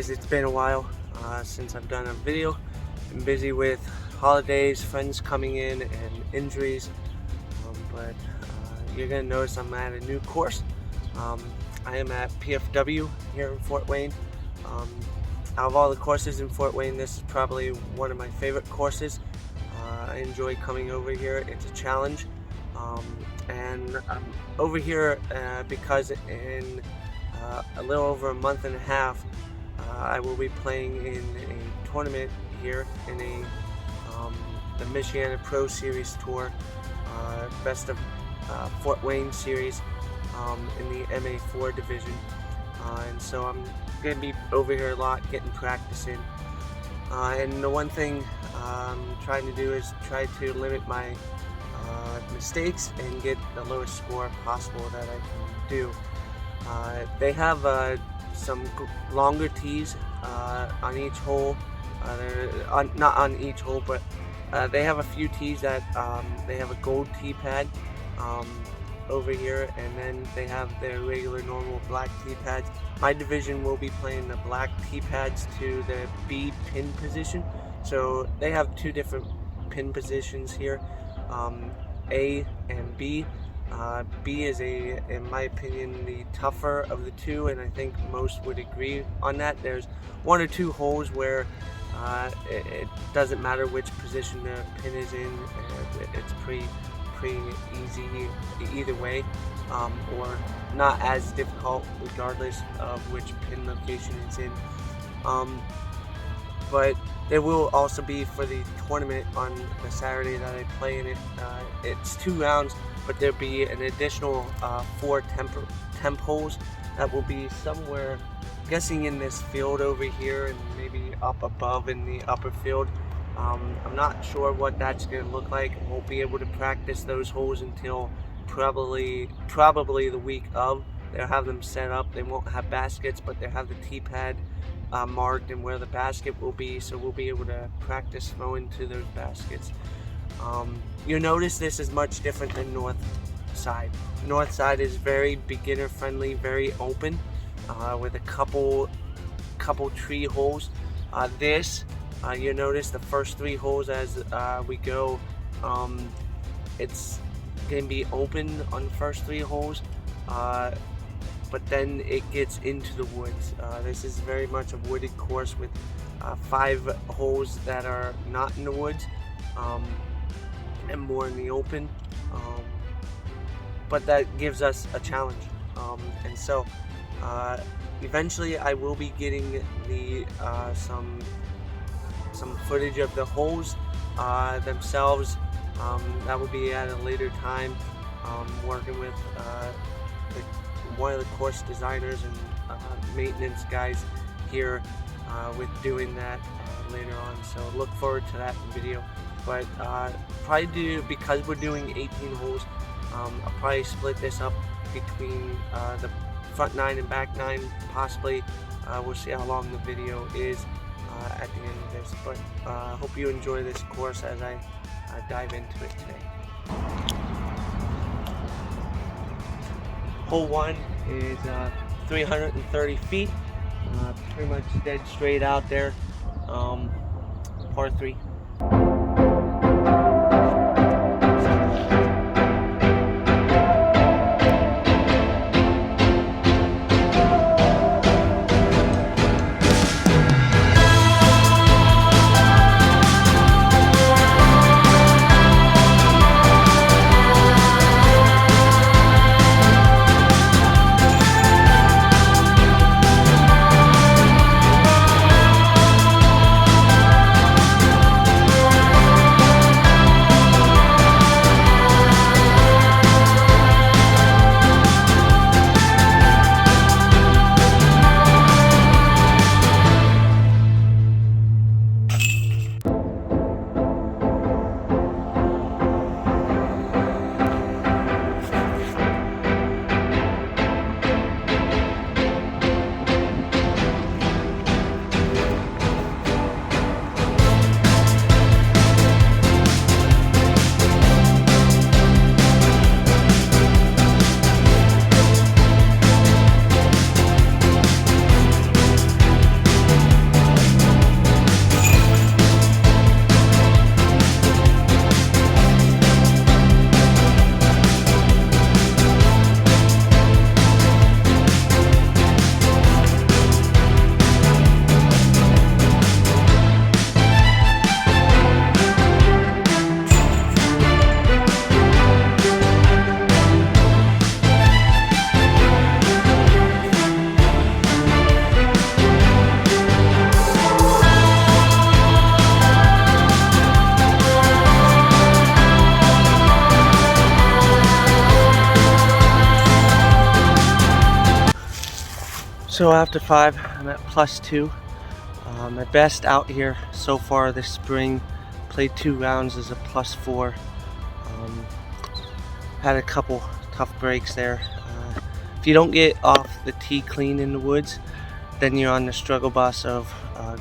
guys, it's been a while since I've done a video. Been busy with holidays, friends coming in, and injuries, but you're gonna notice I'm at a new course. I am at PFW here in Fort Wayne. Out of all the courses in Fort Wayne, this is probably one of my favorite courses. I enjoy coming over here. It's a challenge, and I'm over here because in a little over a month and a half I will be playing in a tournament here in the Michiana Pro Series Tour, Best of Fort Wayne Series in the MA4 division, and so I'm going to be over here a lot getting practice in, and the one thing I'm trying to do is try to limit my mistakes and get the lowest score possible that I can do. They have some longer tees on each hole. Not on each hole, but they have a few tees that they have a gold tee pad over here, and then they have their regular normal black tee pads. My division will be playing the black tee pads to the B pin position, so they have two different pin positions here, A and B. B is, in my opinion, the tougher of the two, and I think most would agree on that. There's one or two holes where it doesn't matter which position the pin is in. It's pretty easy either way, or not as difficult regardless of which pin location it's in. But there will also be, for the tournament on the Saturday that I play in it, it's 2 rounds, but there'll be an additional 4 temp holes that will be somewhere, I'm guessing in this field over here, and maybe up above in the upper field. I'm not sure what that's going to look like. I won't be able to practice those holes until probably the week of. They'll have them set up. They won't have baskets, but they'll have the tee pad marked and where the basket will be, so we'll be able to practice throwing to those baskets. You'll notice this is much different than Northside. Northside is very beginner friendly, very open, with a couple tree holes. You'll notice the first 3 holes as we go, it's going to be open on the first 3 holes, but then it gets into the woods. This is very much a wooded course with 5 holes that are not in the woods, and more in the open, but that gives us a challenge, and so eventually I will be getting the some footage of the holes themselves. That will be at a later time, working with one of the course designers and maintenance guys here with doing that later on, so look forward to that video. But probably because we're doing 18 holes, I'll probably split this up between the front 9 and back 9 possibly. We'll see how long the video is at the end of this, but I hope you enjoy this course as I dive into it today. Hole 1 is 330 feet, pretty much dead straight out there, par 3. So after 5, I'm at +2. My best out here so far this spring. Played 2 rounds as a +4. Had a couple tough breaks there. If you don't get off the tee clean in the woods, then you're on the struggle bus of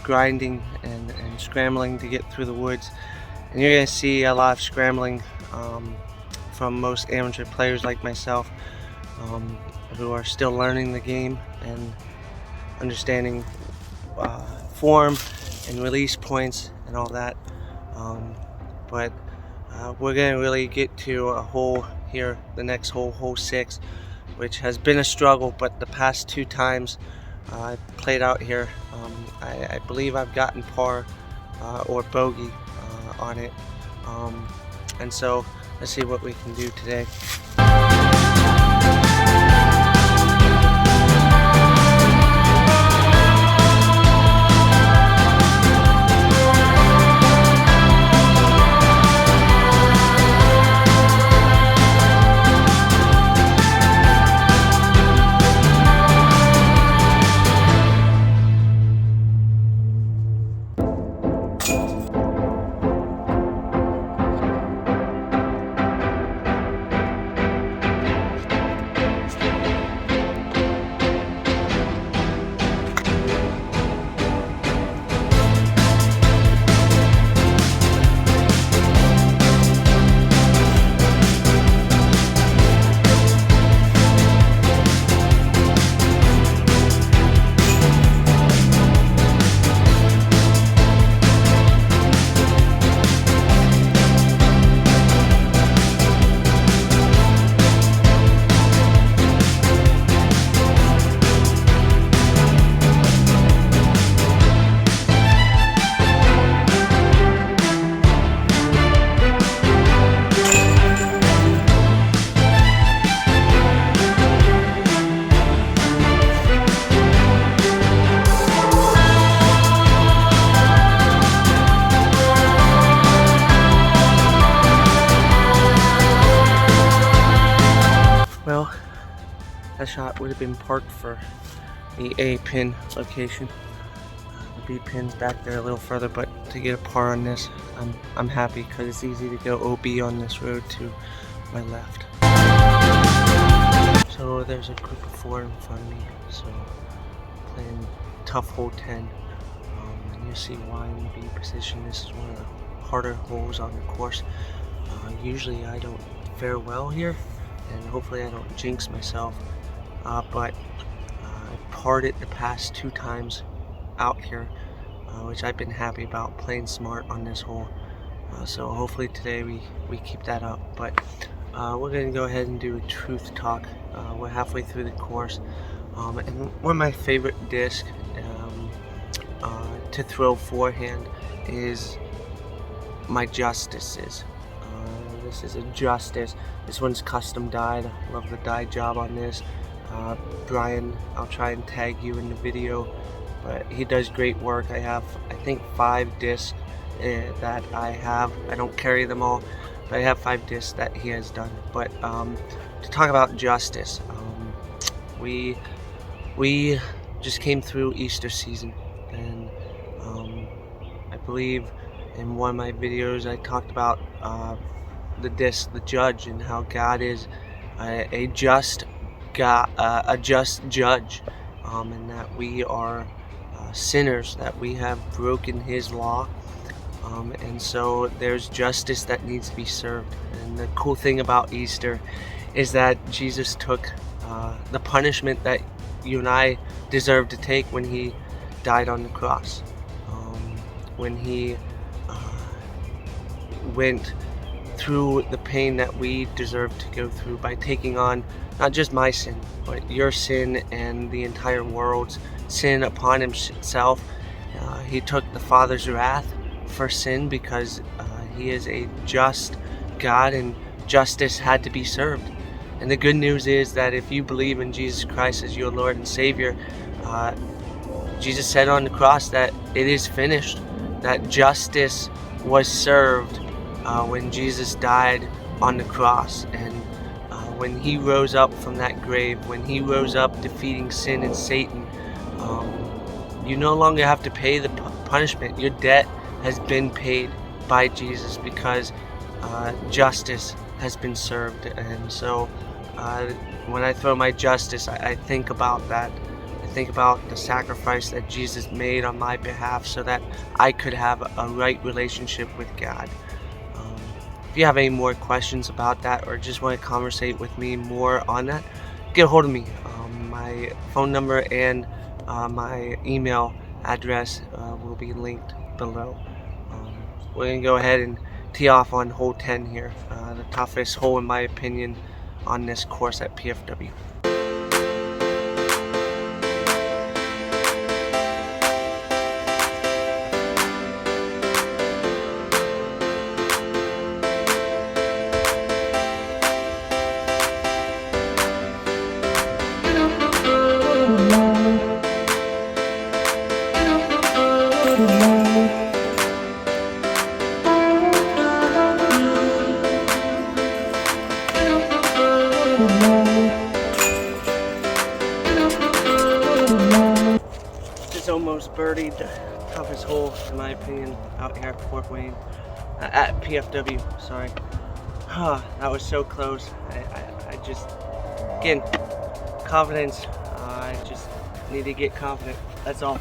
grinding and scrambling to get through the woods. And you're going to see a lot of scrambling from most amateur players like myself who are still learning the game and understanding form and release points and all that. But we're going to really get to a hole here, the next hole, hole 6, which has been a struggle, but the past 2 times I played out here, I believe I've gotten par or bogey on it. And so let's see what we can do today. Well, that shot would have been parked for the A pin location. The B pin's back there a little further, but to get a par on this, I'm happy because it's easy to go OB on this road to my left. So there's a group of 4 in front of me, so playing tough hole 10. And you'll see why in the B position. This is one of the harder holes on the course. Usually I don't fare well here, and hopefully I don't jinx myself, but I parred it the past 2 times out here, which I've been happy about, playing smart on this hole. So hopefully today we keep that up. But we're going to go ahead and do a truth talk. We're halfway through the course, and one of my favorite discs to throw forehand is my Justices. This is a Justice. This one's custom dyed. I love the dye job on this. Brian, I'll try and tag you in the video, but he does great work. I have, I think, 5 discs that I have. I don't carry them all, but I have 5 discs that he has done. But to talk about Justice, we just came through Easter season, and I believe in one of my videos I talked about the disc, the judge, and how God is a just God, a just judge, and that we are sinners, that we have broken His law, and so there's justice that needs to be served. And the cool thing about Easter is that Jesus took the punishment that you and I deserve to take when He died on the cross, when He went through the pain that we deserve to go through by taking on not just my sin, but your sin and the entire world's sin upon Himself. He took the Father's wrath for sin because He is a just God, and justice had to be served. And the good news is that if you believe in Jesus Christ as your Lord and Savior, Jesus said on the cross that it is finished, that justice was served when Jesus died on the cross. And when He rose up from that grave, when He rose up defeating sin and Satan, You no longer have to pay the punishment. Your debt has been paid by Jesus, because justice has been served. And so when I throw my justice, I think about that. I think about the sacrifice that Jesus made on my behalf so that I could have a right relationship with God. If you have any more questions about that, or just want to conversate with me more on that, get a hold of me. My phone number and my email address will be linked below. We're going to go ahead and tee off on hole 10 here, the toughest hole in my opinion on this course at PFW. Just almost birdied the toughest hole in my opinion out here at Fort Wayne, at PFW, sorry. That was so close. I just, again, confidence. I just need to get confident, that's all.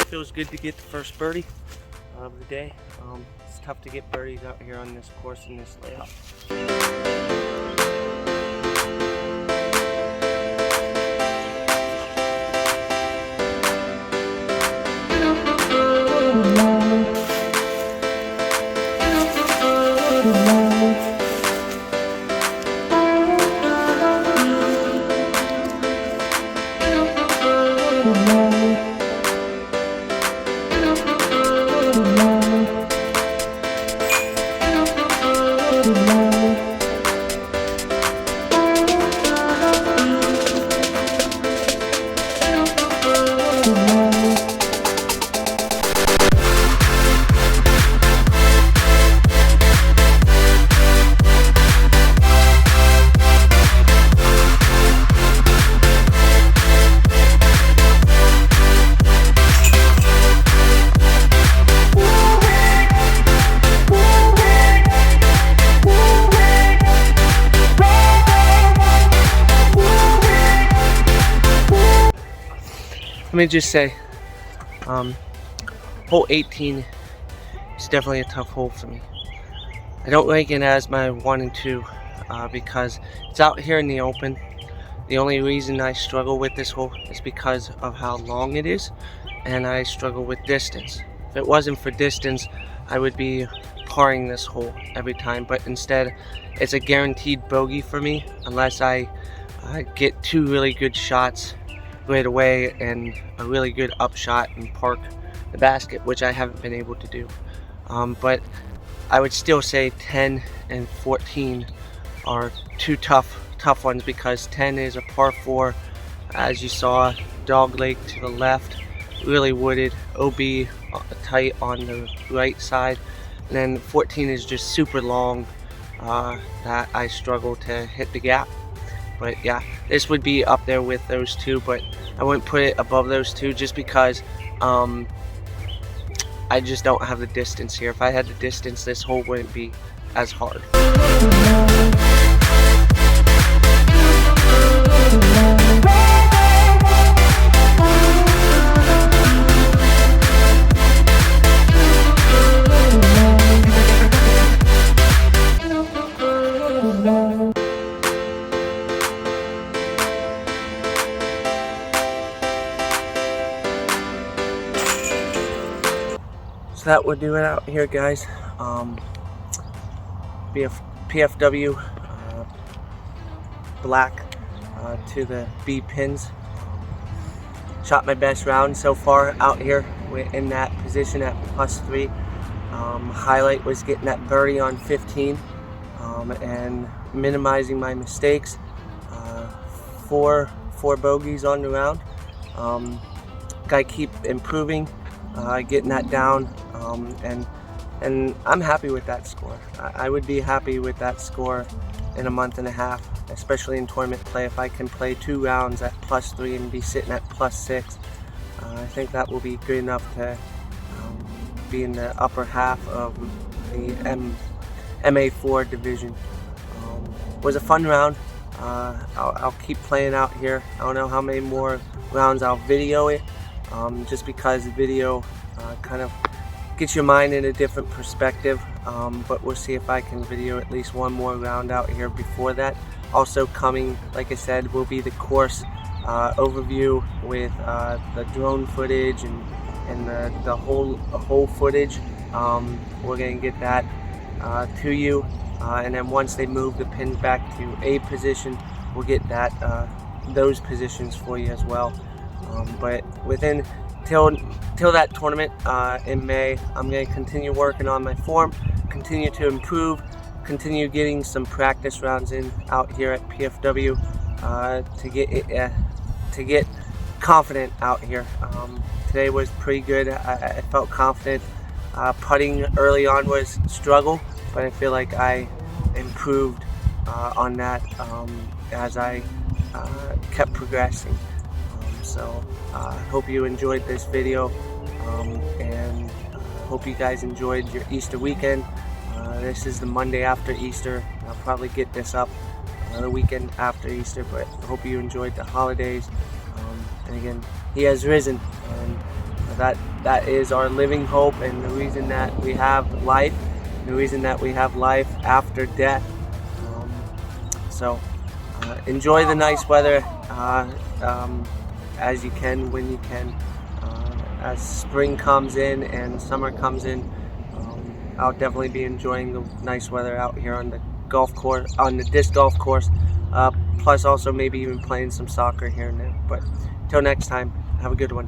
Feels good to get the first birdie of the day. It's tough to get birdies out here on this course in this layout. Let me just say, hole 18 is definitely a tough hole for me. I don't rank it as my 1 and 2 because it's out here in the open. The only reason I struggle with this hole is because of how long it is, and I struggle with distance. If it wasn't for distance, I would be parring this hole every time, but instead it's a guaranteed bogey for me unless I get 2 really good shots right away and a really good upshot and park the basket, which I haven't been able to do. But I would still say 10 and 14 are two tough ones, because 10 is a par 4, as you saw, dog leg to the left, really wooded, OB tight on the right side, and then 14 is just super long that I struggle to hit the gap. But yeah, this would be up there with those two, but I wouldn't put it above those two just because I just don't have the distance here. If I had the distance, this hole wouldn't be as hard. So that would do it out here, guys. PFW black to the B pins. Shot my best round so far out here. We're in that position at +3. Highlight was getting that birdie on 15 and minimizing my mistakes. Four bogeys on the round. Gotta keep improving, getting that down, and I'm happy with that score. I would be happy with that score in a month and a half, especially in tournament play. If I can play 2 rounds at +3 and be sitting at +6, I think that will be good enough to be in the upper half of the MA4 division. Was a fun round. I'll keep playing out here. I don't know how many more rounds I'll video it, just because the video kind of gets your mind in a different perspective, but we'll see if I can video at least one more round out here before that. Also coming, like I said, will be the course overview with the drone footage and the whole footage. We're going to get that to you, and then once they move the pins back to A position, we'll get that those positions for you as well. But within till that tournament in May, I'm going to continue working on my form, continue to improve, continue getting some practice rounds in out here at PFW to get confident out here. Today was pretty good. I felt confident. Putting early on was a struggle, but I feel like I improved on that as I kept progressing. So hope you enjoyed this video, and hope you guys enjoyed your Easter weekend. This is the Monday after Easter. I'll probably get this up the weekend after Easter, but I hope you enjoyed the holidays. And again, He has risen, and that is our living hope, and the reason that we have life, the reason that we have life after death. So enjoy the nice weather as you can, when you can. As spring comes in and summer comes in, I'll definitely be enjoying the nice weather out here on the golf course, on the disc golf course. Plus also maybe even playing some soccer here and there. But till next time, have a good one.